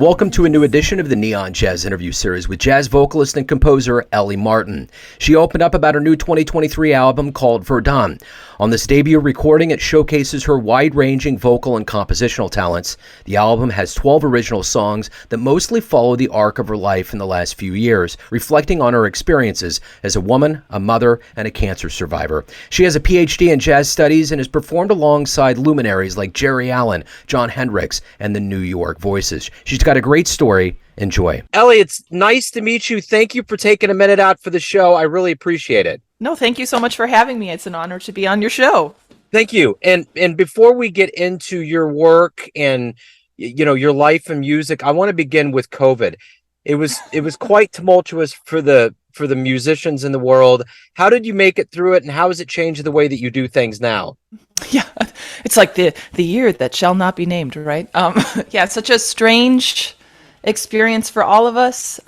Welcome to a new edition of the Neon Jazz interview series with jazz vocalist and composer Ellie Martin. She opened up about her new 2023 album called Verdant. On this debut recording, it showcases her wide-ranging vocal and compositional talents. The album has 12 original songs that mostly follow the arc of her life in the last few years, reflecting on her experiences as a woman, a mother, and a cancer survivor. She has a PhD in jazz studies and has performed alongside luminaries like Geri Allen, Jon Hendricks, and the New York Voices. She's got a great story. Enjoy. Ellie, it's nice to meet you. Thank you for taking a minute out for the show. I really appreciate it. No, thank you so much for having me. It's an honor to be on your show. Thank you. And before we get into your work and your life and music, I want to begin with COVID. It was quite tumultuous for the musicians in the world. How did you make it through it, and how has it changed the way that you do things now? Yeah, it's like the year that shall not be named, right? Yeah, it's such a strange experience for all of us.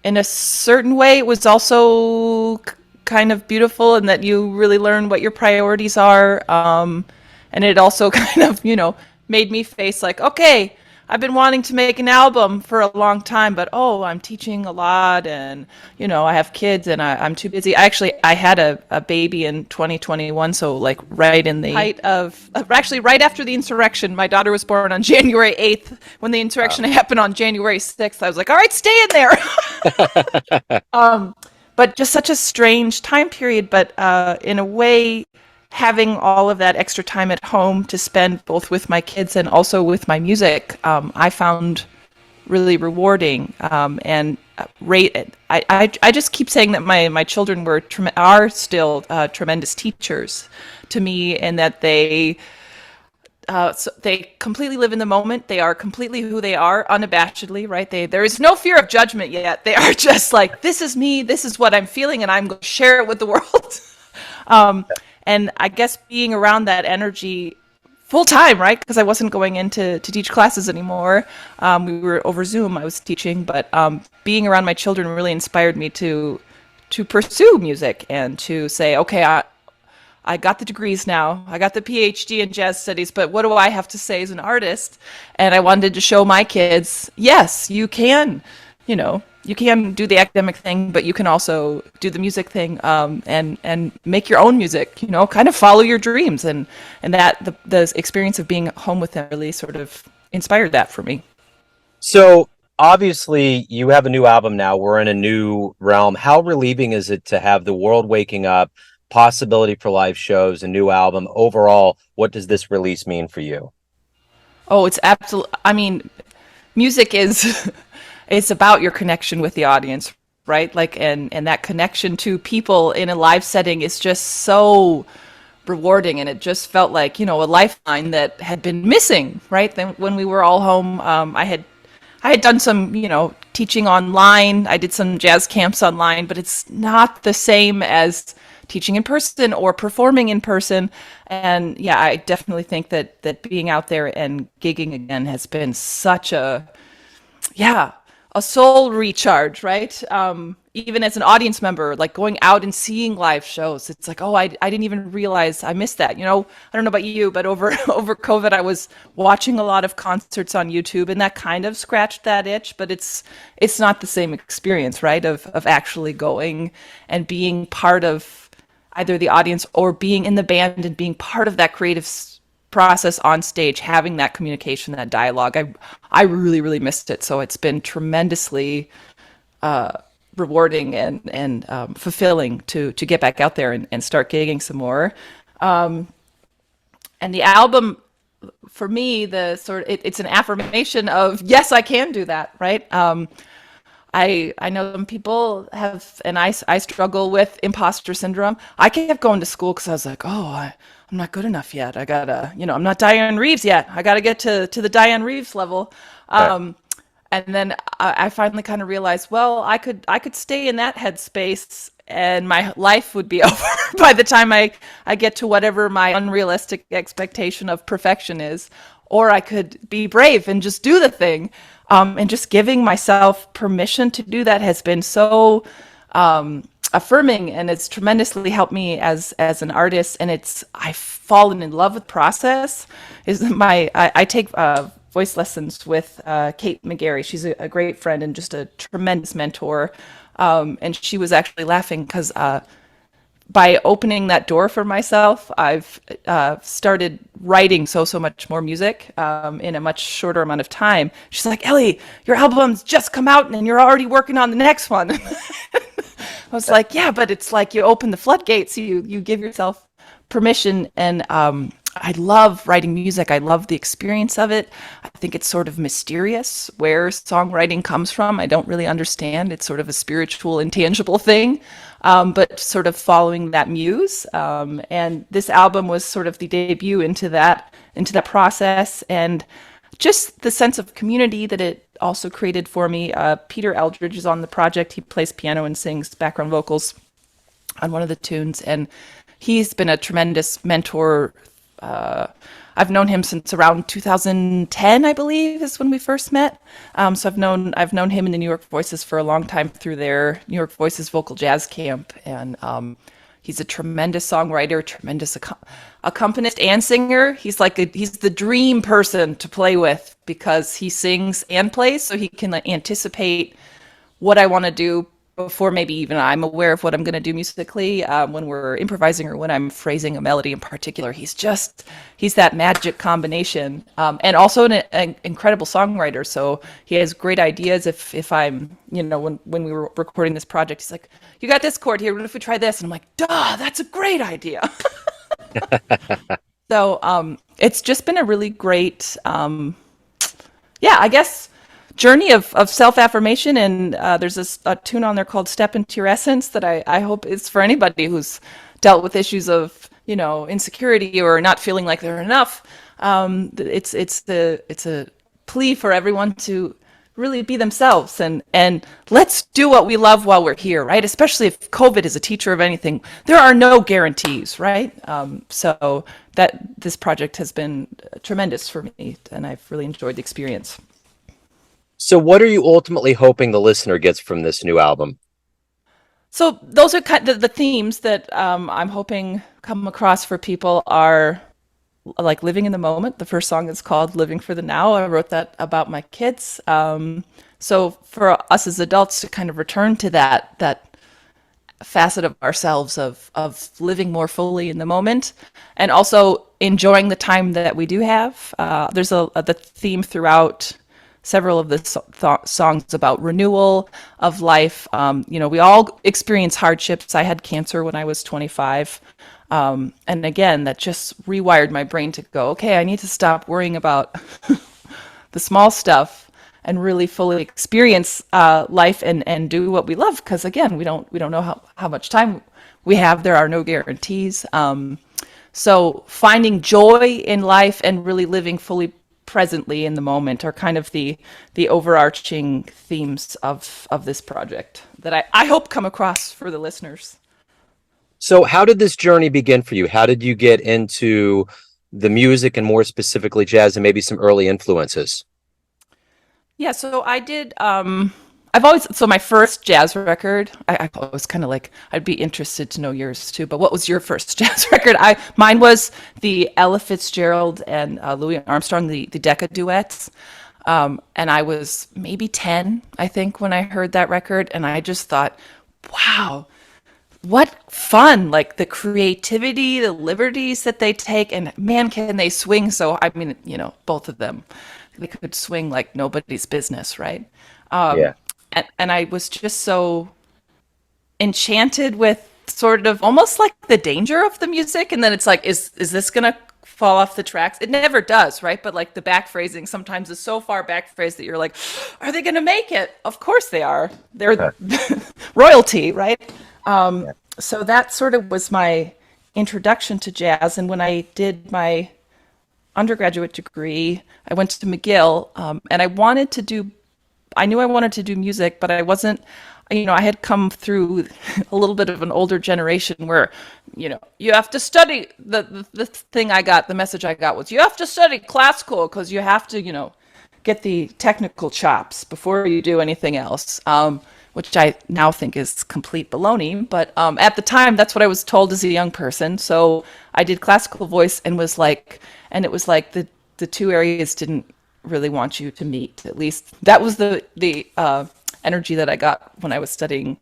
In a certain way, it was also kind of beautiful in that you really learn what your priorities are. And it also kind of, made me face like, okay, I've been wanting to make an album for a long time, but I'm teaching a lot and, I have kids and I'm too busy. I had a baby in 2021, so like right in the height of, actually right after the insurrection. My daughter was born on January 8th. When the insurrection happened on January 6th, I was like, all right, stay in there. But just such a strange time period, but in a way, having all of that extra time at home to spend both with my kids and also with my music, I found really rewarding. And I just keep saying that my children are still tremendous teachers to me, and that they completely live in the moment. They are completely who they are, unabashedly, right? There is no fear of judgment yet. They are just like, this is me, this is what I'm feeling, and I'm going to share it with the world. And I guess being around that energy full time, right? Because I wasn't going in to teach classes anymore. We were over Zoom, I was teaching, but being around my children really inspired me to pursue music and to say, okay, I got the degrees now. I got the PhD in jazz studies, but what do I have to say as an artist? And I wanted to show my kids, yes, you can, you can do the academic thing, but you can also do the music thing, and make your own music, kind of follow your dreams. And that the experience of being home with them really sort of inspired that for me. So obviously you have a new album now. We're in a new realm. How relieving is it to have the world waking up, possibility for live shows, a new album? Overall, what does this release mean for you? Oh, it's absolutely, music is... It's about your connection with the audience, right? Like, and that connection to people in a live setting is just so rewarding. And it just felt like, a lifeline that had been missing, right? Then when we were all home, I had done some, teaching online. I did some jazz camps online, but it's not the same as teaching in person or performing in person. And yeah, I definitely think that being out there and gigging again has been such a soul recharge, right? Even as an audience member, like going out and seeing live shows, it's like, I didn't even realize I missed that. I don't know about you, but over COVID, I was watching a lot of concerts on YouTube, and that kind of scratched that itch. But it's not the same experience, right? Of actually going and being part of either the audience or being in the band and being part of that creative process on stage, having that communication, that dialogue. I really, really missed it. So it's been tremendously rewarding and fulfilling to get back out there and start gigging some more. And the album, for me, it's an affirmation of, yes, I can do that, right? I know some people have, and I struggle with imposter syndrome. I kept going to school because I was like, I'm not good enough yet. I gotta, I'm not Diane Reeves yet. I gotta get to the Diane Reeves level. And then I finally kind of realized, well, I could stay in that headspace and my life would be over by the time I get to whatever my unrealistic expectation of perfection is. Or I could be brave and just do the thing. And just giving myself permission to do that has been so affirming, and it's tremendously helped me as an artist. And I've fallen in love with process. I take voice lessons with Kate McGarry. She's a great friend and just a tremendous mentor. And she was actually laughing because by opening that door for myself, I've started writing so much more music in a much shorter amount of time. She's like, Ellie, your album's just come out and you're already working on the next one. I was like, yeah, but it's like you open the floodgates, you give yourself permission. And I love writing music. I love the experience of it. I think it's sort of mysterious where songwriting comes from. I don't really understand. It's sort of a spiritual, intangible thing, but sort of following that muse. And this album was sort of the debut into that process, and just the sense of community that it also created for me. Peter Eldridge is on the project. He plays piano and sings background vocals on one of the tunes, and he's been a tremendous mentor. I've known him since around 2010, I believe, is when we first met. So I've known him in the New York Voices for a long time through their New York Voices vocal jazz camp, and he's a tremendous songwriter, tremendous accompanist and singer. He's the dream person to play with because he sings and plays, so he can anticipate what I want to do before maybe even I'm aware of what I'm going to do musically when we're improvising or when I'm phrasing a melody in particular. He's that magic combination, and also an incredible songwriter. So he has great ideas. If I'm, when we were recording this project, he's like, you got this chord here, what if we try this? And I'm like, duh, that's a great idea. So it's just been a really great, I guess, journey of self-affirmation. And there's a tune on there called Step Into Your Essence that I hope is for anybody who's dealt with issues of, insecurity or not feeling like they're enough. It's a plea for everyone to really be themselves and let's do what we love while we're here, right? Especially if COVID is a teacher of anything, there are no guarantees, right? So that this project has been tremendous for me, and I've really enjoyed the experience. So what are you ultimately hoping the listener gets from this new album? So those are kind of the themes that I'm hoping come across for people are like living in the moment. The first song is called Living for the Now. I wrote that about my kids. So for us as adults to kind of return to that facet of ourselves of living more fully in the moment and also enjoying the time that we do have. There's the theme throughout several of the songs about renewal of life. We all experience hardships. I had cancer when I was 25. And again, that just rewired my brain to go, okay, I need to stop worrying about the small stuff and really fully experience life and do what we love. Because again, we don't know how much time we have. There are no guarantees. So finding joy in life and really living fully presently in the moment are kind of the overarching themes of this project that I hope come across for the listeners. So how did this journey begin for you? How did you get into the music and more specifically jazz and maybe some early influences? Yeah, so I did, so my first jazz record, I was kind of like, I'd be interested to know yours too, but what was your first jazz record? Mine was the Ella Fitzgerald and Louis Armstrong, the Decca duets. And I was maybe 10, I think, when I heard that record. And I just thought, wow, what fun, like the creativity, the liberties that they take, and man, can they swing. So, I mean, both of them, they could swing like nobody's business, right? Yeah. And I was just so enchanted with sort of almost like the danger of the music. And then it's like, is this going to fall off the tracks? It never does, right? But like the back phrasing sometimes is so far back phrased that you're like, are they going to make it? Of course they are. They're royalty, right? So that sort of was my introduction to jazz. And when I did my undergraduate degree, I went to McGill, and I knew I wanted to do music, but I wasn't, I had come through a little bit of an older generation where, you have to study the message I got was you have to study classical because you have to, get the technical chops before you do anything else, which I now think is complete baloney. But at the time, that's what I was told as a young person. So I did classical voice and it was like the two areas didn't really want you to meet. At least that was the energy that I got when I was studying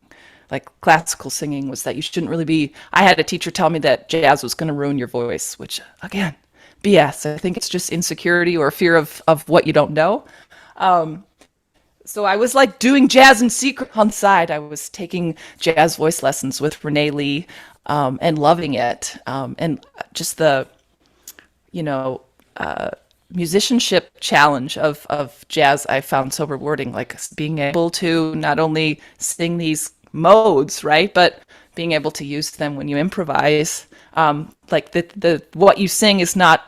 like classical singing, was that you shouldn't really be. I had a teacher tell me that jazz was going to ruin your voice, which again, BS. I think it's just insecurity or fear of what you don't know. So I was like doing jazz in secret on the side. I was taking jazz voice lessons with Renee Lee, and loving it. And just the, you know, musicianship challenge of jazz I found so rewarding, like being able to not only sing these modes, right, but being able to use them when you improvise. Like the what you sing is not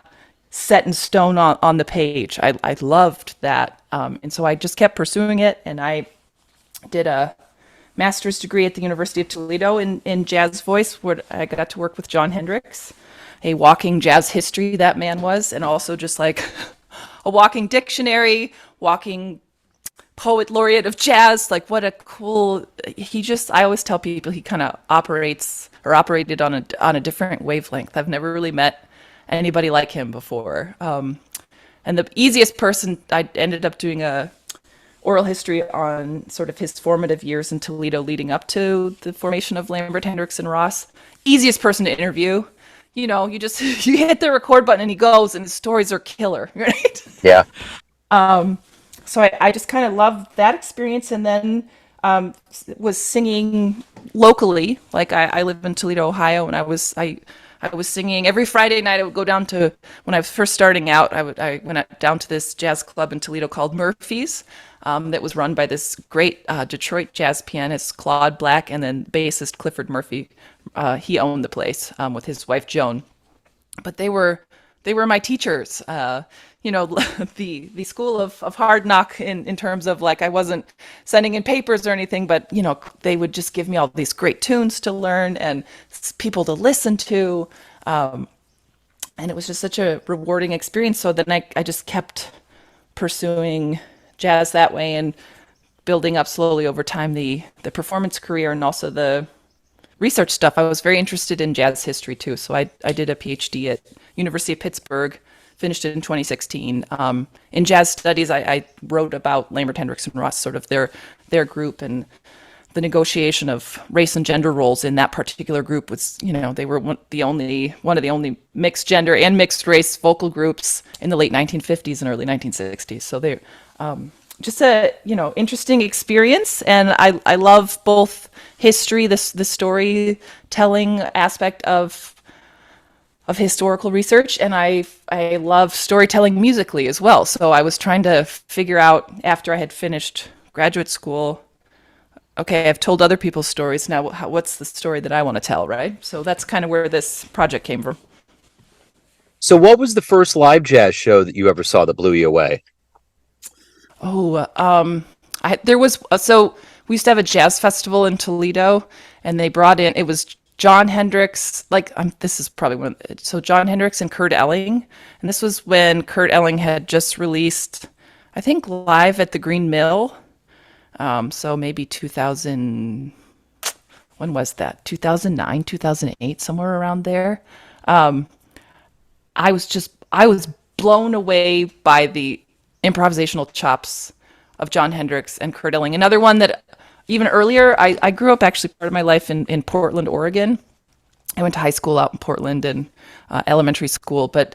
set in stone on the page. I loved that. And so I just kept pursuing it, and I did a master's degree at the University of Toledo in jazz voice, where I got to work with Jon Hendricks, a walking jazz history that man was, and also just like a walking dictionary, walking poet laureate of jazz. Like what a cool, I always tell people he kind of operated on a different wavelength. I've never really met anybody like him before. And the easiest person, I ended up doing a oral history on sort of his formative years in Toledo leading up to the formation of Lambert, Hendricks, and Ross. Easiest person to interview. You know, you hit the record button and he goes, and his stories are killer, right? Yeah. So I just kind of loved that experience, and then was singing locally. Like I live in Toledo, Ohio, and I was singing every Friday night. I would go down to, when I was first starting out, I went down to this jazz club in Toledo called Murphy's, that was run by this great Detroit jazz pianist Claude Black, and then bassist Clifford Murphy. He owned the place with his wife Joan, but they were my teachers. You know, the school of hard knock in terms of, like, I wasn't sending in papers or anything, but, you know, they would just give me all these great tunes to learn and people to listen to. And it was just such a rewarding experience. So then I just kept pursuing jazz that way and building up slowly over time the performance career and also the research stuff. I was very interested in jazz history too. So I did a PhD at University of Pittsburgh, finished it in 2016. In jazz studies, I wrote about Lambert, Hendricks, and Ross, sort of their group, and the negotiation of race and gender roles in that particular group was, you know, they were one of the only mixed gender and mixed race vocal groups in the late 1950s and early 1960s. So they're just a, you know, interesting experience, and I love both history, the storytelling aspect of historical research, and I love storytelling musically as well. So I was trying to figure out, after I had finished graduate school, okay, I've told other people's stories, now what's the story that I want to tell, right? So that's kind of where this project came from. So what was the first live jazz show that you ever saw that blew you away? There was, so we used to have a jazz festival in Toledo, and they brought in, it was Jon Hendricks, this is probably so Jon Hendricks and Kurt Elling. And this was when Kurt Elling had just released, I think, Live at the Green Mill. So maybe 2000, when was that? 2009, 2008, somewhere around there. I was blown away by the improvisational chops of Jon Hendricks and Kurt Elling. Another one that even earlier, I grew up actually part of my life in Portland, Oregon. I went to high school out in Portland and elementary school, but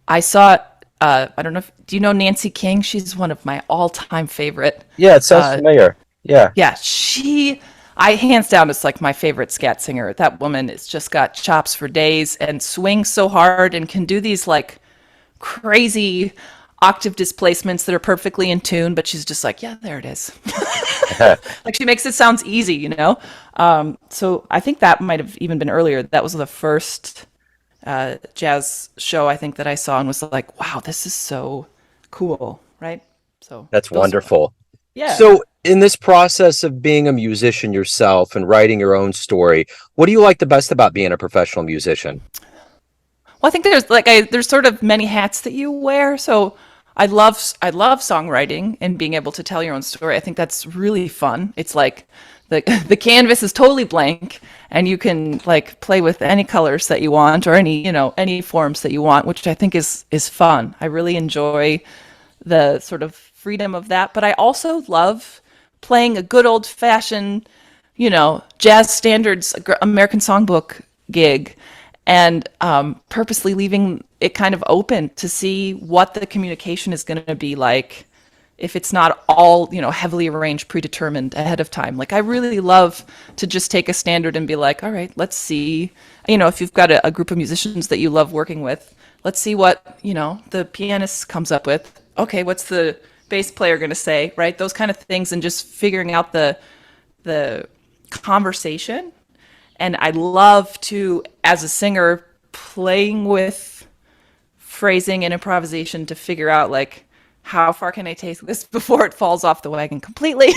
I saw, I don't know, do you know Nancy King? She's one of my all-time favorite. Yeah, it sounds familiar. Yeah. Yeah, hands down, it's like my favorite scat singer. That woman has just got chops for days and swings so hard and can do these like crazy octave displacements that are perfectly in tune, but she's just like, yeah, there it is. Like, she makes it sounds easy, you know? So I think that might have even been earlier. That was the first jazz show I think that I saw and was like, wow, this is so cool, right? So that's wonderful. Yeah. So in this process of being a musician yourself and writing your own story, what do you like the best about being a professional musician? Well, I think there's sort of many hats that you wear. So I love songwriting and being able to tell your own story. I think that's really fun. It's like the canvas is totally blank, and you can like play with any colors that you want or any forms that you want, which I think is fun. I really enjoy the sort of freedom of that. But I also love playing a good old fashioned, jazz standards American songbook gig, and purposely leaving it kind of open to see what the communication is going to be like if it's not all, heavily arranged, predetermined ahead of time. Like, I really love to just take a standard and be like, all right, let's see, if you've got a group of musicians that you love working with, let's see what, the pianist comes up with. Okay, what's the bass player going to say, right? Those kind of things, and just figuring out the conversation. And I love to, as a singer, playing with phrasing and improvisation to figure out, like, how far can I take this before it falls off the wagon completely,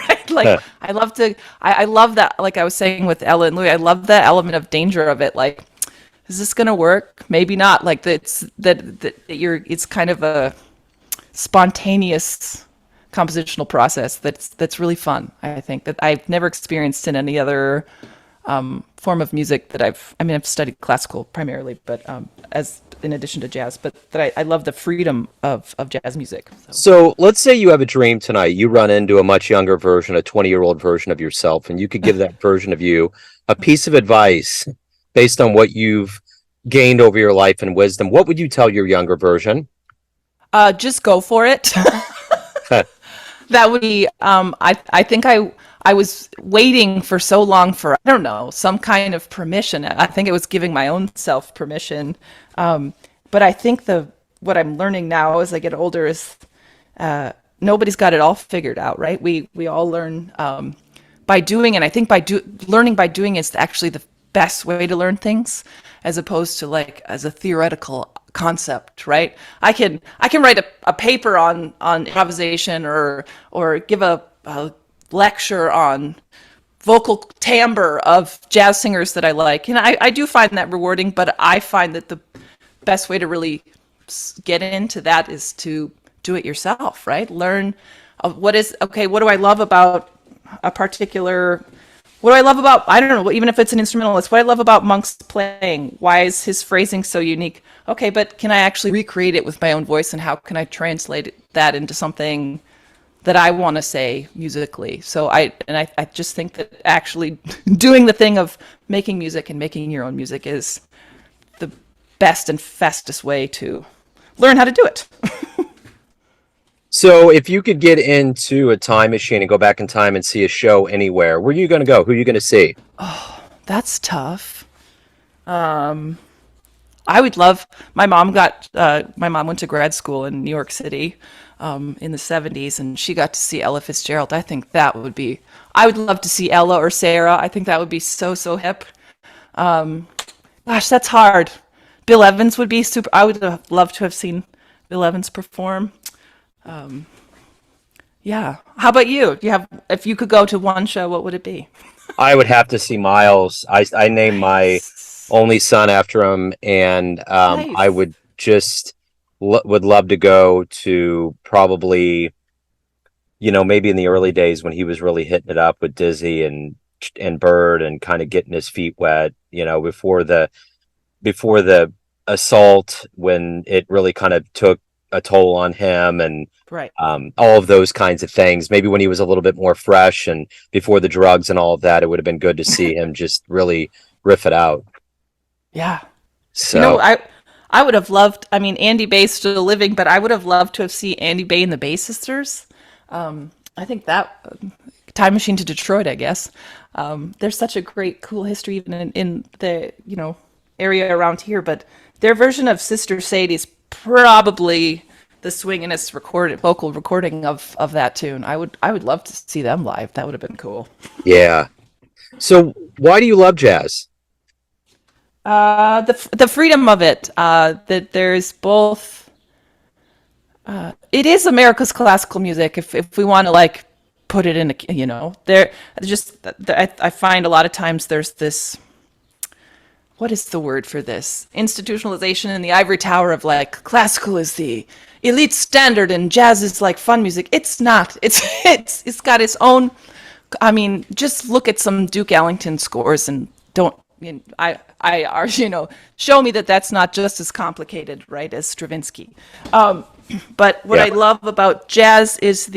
right? Like, I love that, like I was saying with Ella and Louis, I love that element of danger of it. Like, is this going to work? Maybe not. Like, it's kind of a spontaneous compositional process that's really fun. I think that I've never experienced in any other form of music that I've studied classical primarily, but as in addition to jazz, but that I love the freedom of jazz music. So let's say you have a dream tonight. You run into a much younger version, a 20-year-old version of yourself, and you could give that version of you a piece of advice based on what you've gained over your life and wisdom. What would you tell your younger version? Just go for it. That would be, I think I was waiting for so long for, I don't know, some kind of permission. I think it was giving my own self permission. But I think what I'm learning now as I get older is nobody's got it all figured out, right? We all learn by doing, and I think learning by doing is actually the best way to learn things, as opposed to like as a theoretical concept, right? I can write a paper on improvisation or give a lecture on vocal timbre of jazz singers that I like. And I do find that rewarding, but I find that the best way to really get into that is to do it yourself, right? Learn what do I love about a particular, what do I love about, I don't know, even if it's an instrumentalist, what I love about Monk's playing, why is his phrasing so unique? Okay, but can I actually recreate it with my own voice, and how can I translate that into something that I want to say musically? So I just think that actually doing the thing of making music and making your own music is the best and fastest way to learn how to do it. So if you could get into a time machine and go back in time and see a show anywhere, where are you going to go? Who are you going to see? Oh, that's tough. I would love, my mom went to grad school in New York City in the 70s, and she got to see Ella Fitzgerald. I think that would be, I would love to see Ella or Sarah. I think that would be so hip. Gosh, that's hard. Bill Evans would be super, I would have loved to have seen Bill Evans perform. Yeah. How about you? If you could go to one show, what would it be? I would have to see Miles. I named my only son after him, and Nice. I would just would love to go to probably, maybe in the early days when he was really hitting it up with Dizzy and Bird and kind of getting his feet wet, before the assault, when it really kind of took a toll on him, and Right. all of those kinds of things. Maybe when he was a little bit more fresh and before the drugs and all of that, it would have been good to see him just really riff it out. Yeah. So I would have loved, Andy Bay's still living, but I would have loved to have seen Andy Bay and the Bay Sisters. I think that Time Machine to Detroit, I guess. There's such a great, cool history even in the, area around here, but their version of Sister Sadie's probably the swinginest vocal recording of that tune. I would love to see them live. That would have been cool. yeah. So why do you love jazz? The freedom of it, that there's both, it is America's classical music. If we want to like put it in I find a lot of times there's this, what is the word for this? Institutionalization in the ivory tower of like classical is the elite standard and jazz is like fun music. It's not. It's got its own. Just look at some Duke Ellington scores and show me that that's not just as complicated, right, as Stravinsky. But what Yeah. I love about jazz is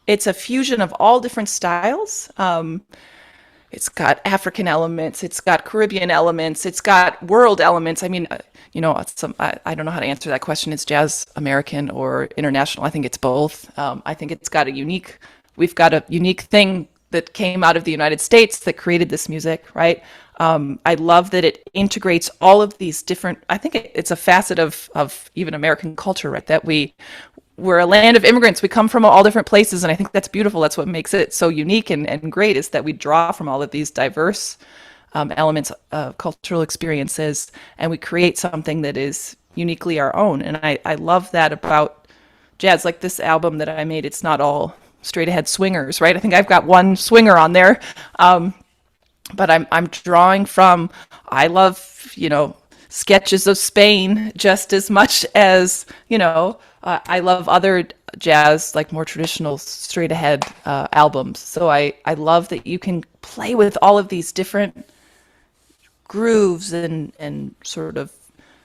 it's a fusion of all different styles. It's got African elements, it's got Caribbean elements, it's got world elements. I mean, I don't know how to answer that question. Is jazz American or international? I think it's both. I think we've got a unique thing that came out of the United States that created this music, right? I love that it integrates all of these different, I think it's a facet of even American culture, right? That we're a land of immigrants. We come from all different places, and I think that's beautiful. That's what makes it so unique and great, is that we draw from all of these diverse elements of cultural experiences, and we create something that is uniquely our own. And I love that about jazz. Like this album that I made, it's not all straight ahead swingers, right? I think I've got one swinger on there, but I'm drawing from. I love sketches of Spain just as much as I love other jazz, like more traditional straight ahead albums. So I love that you can play with all of these different grooves and sort of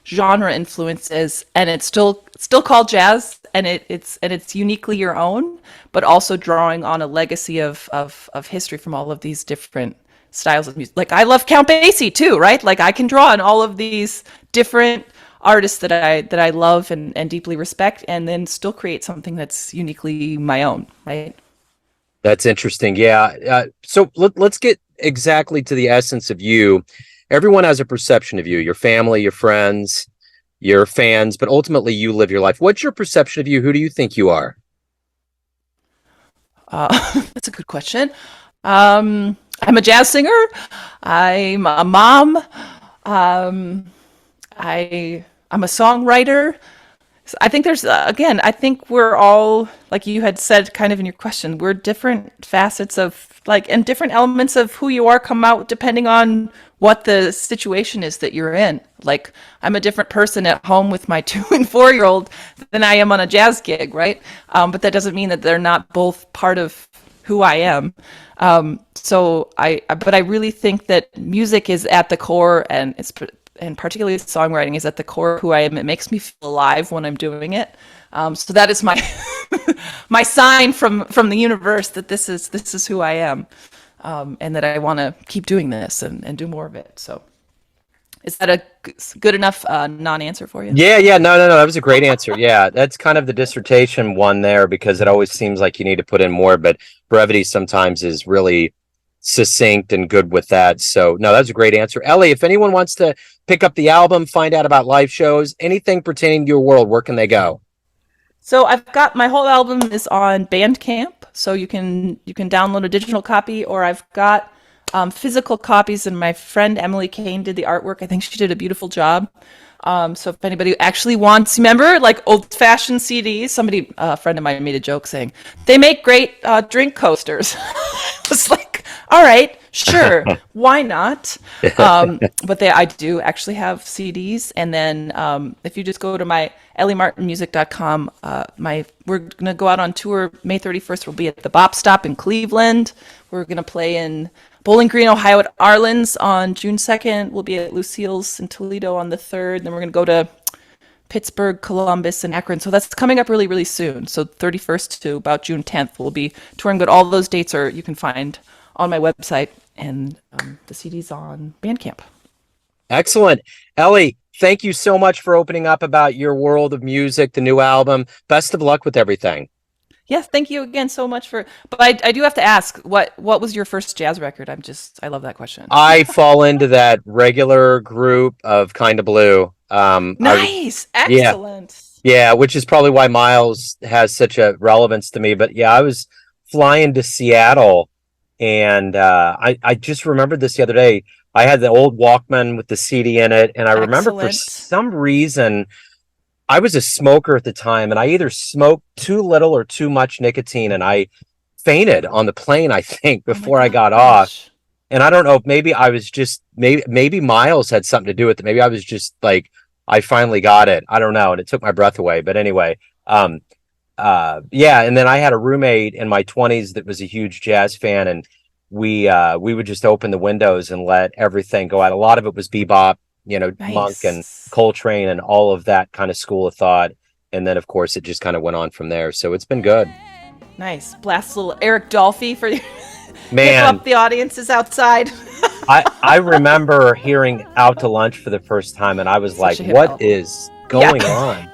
genre influences, and it's still called jazz, and it's uniquely your own, but also drawing on a legacy of history from all of these different styles of music. Like I love Count Basie too, right? Like I can draw on all of these different artists that I love and deeply respect, and then still create something that's uniquely my own, right? That's interesting. Yeah. So let's get exactly to the essence of you. Everyone has a perception of you, your family, your friends, your fans, but ultimately you live your life. What's your perception of you? Who do you think you are? That's a good question. I'm a jazz singer. I'm a mom. I'm a songwriter. So I think there's, again, I think we're all, like you had said kind of in your question, we're different facets of, and different elements of who you are come out depending on what the situation is that you're in. Like, I'm a different person at home with my 2 and 4-year-old than I am on a jazz gig, right? But that doesn't mean that they're not both part of who I am. But I really think that music is at the core, and particularly songwriting is at the core of who I am. It makes me feel alive when I'm doing it. So that is my my sign from the universe that this is who I am, and that I want to keep doing this and do more of it. So is that a good enough non-answer for you? Yeah. No. That was a great answer. Yeah, that's kind of the dissertation one there, because it always seems like you need to put in more, but brevity sometimes is really succinct and good with that. So no, that's a great answer. Ellie, if anyone wants to pick up the album, find out about live shows, anything pertaining to your world, where can they go? So I've got my whole album is on Bandcamp, so you can download a digital copy, or I've got physical copies, and my friend Emily Kane did the artwork. I think she did a beautiful job. So if anybody actually wants, remember, like old-fashioned CDs, a friend of mine made a joke saying, they make great drink coasters. I was like, all right, sure, why not? But I do actually have CDs. And then if you just go to my elliemartinmusic.com, we're going to go out on tour May 31st. We'll be at the Bop Stop in Cleveland. We're going to play in Bowling Green, Ohio at Arlen's on June 2nd. We'll be at Lucille's in Toledo on the 3rd. Then we're going to go to Pittsburgh, Columbus, and Akron. So that's coming up really, really soon. So 31st to about June 10th, we'll be touring. But all those dates you can find on my website, and the CD's on Bandcamp. Excellent. Ellie, thank you so much for opening up about your world of music, the new album. Best of luck with everything. Yes, thank you again so much but I do have to ask, what was your first jazz record? I love that question. I fall into that regular group of Kinda Blue. Nice. Excellent. Yeah, which is probably why Miles has such a relevance to me. But yeah, I was flying to Seattle, and I just remembered this the other day. I had the old Walkman with the CD in it, and I remember for some reason, I was a smoker at the time, and I either smoked too little or too much nicotine, and I fainted on the plane, I think, before I got off. And I don't know, maybe I was just, maybe Miles had something to do with it. Maybe I was just like, I finally got it. I don't know. And it took my breath away. But anyway, yeah. And then I had a roommate in my 20s that was a huge jazz fan, and we would just open the windows and let everything go out. A lot of it was bebop, Nice. Monk and Coltrane and all of that kind of school of thought. and then of course it just kind of went on from there. So it's been good. Nice. Blast a little Eric Dolphy for you. Man, Pick up the audiences outside. I remember hearing Out to Lunch for the first time, and I was like, a hit what album. is going on?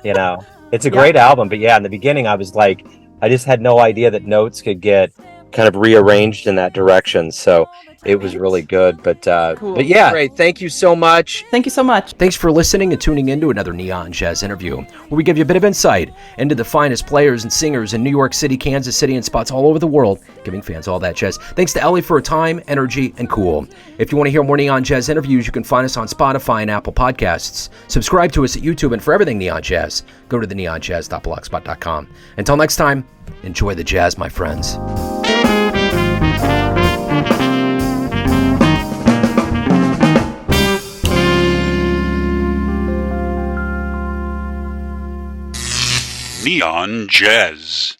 You know, it's a great album, but yeah, in the beginning I was like, I just had no idea that notes could get kind of rearranged in that direction. So it was really good. But Cool. but yeah, great. Thank you so much. Thank you so much. Thanks for listening and tuning in to another Neon Jazz interview, where we give you a bit of insight into the finest players and singers in New York City, Kansas City, and spots all over the world, giving fans all that jazz. Thanks to Ellie for her time, energy, and cool. If you want to hear more Neon Jazz interviews, you can find us on Spotify and Apple Podcasts. Subscribe to us at YouTube, and for everything Neon Jazz, go to the neonjazz.blogspot.com. Until next time, enjoy the jazz, my friends. Neon Jazz.